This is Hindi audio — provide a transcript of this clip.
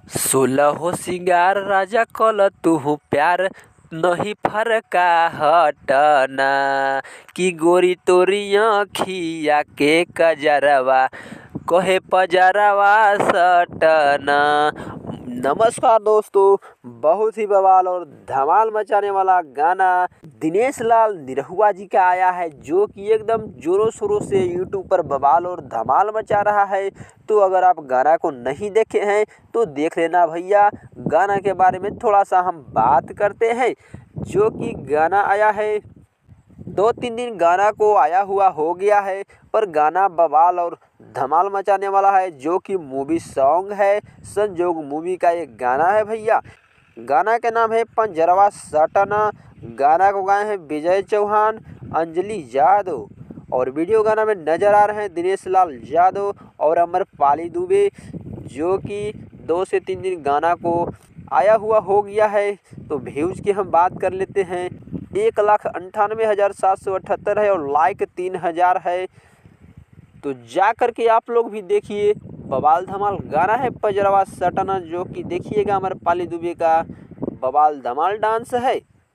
सोलहो सिंगार राजा कल तुहु प्यार नहीं फरका हटना कि गोरी तोरी आँखिया के कजरवा कहे पजरवा सटना। नमस्कार दोस्तों, बहुत ही बवाल और धमाल मचाने वाला गाना दिनेश लाल निरहुआ जी का आया है, जो कि एकदम जोरों शोरों से यूट्यूब पर बवाल और धमाल मचा रहा है। तो अगर आप गाना को नहीं देखे हैं तो देख लेना भैया। गाना के बारे में थोड़ा सा हम बात करते हैं। जो कि गाना आया है 2-3 दिन गाना को आया हुआ हो गया है, पर गाना बवाल और धमाल मचाने वाला है। जो कि मूवी सॉन्ग है, संजोग मूवी का एक गाना है भैया। गाना के नाम है पंजरवा सटना। गाना को गाए हैं विजय चौहान, अंजलि यादव, और वीडियो गाना में नजर आ रहे हैं दिनेश लाल यादव और अमरपाली दुबे। जो कि 2 से 3 दिन गाना को आया हुआ हो गया है। तो व्यूज की हम बात कर लेते हैं। 1,98,778 है और लाइक 3,000 है। तो जा कर के आप लोग भी देखिए, बवाल धमाल गाना है पंजरवा सटना। जो कि देखिएगा अमरपाली दुबे का बवाल धमाल डांस है।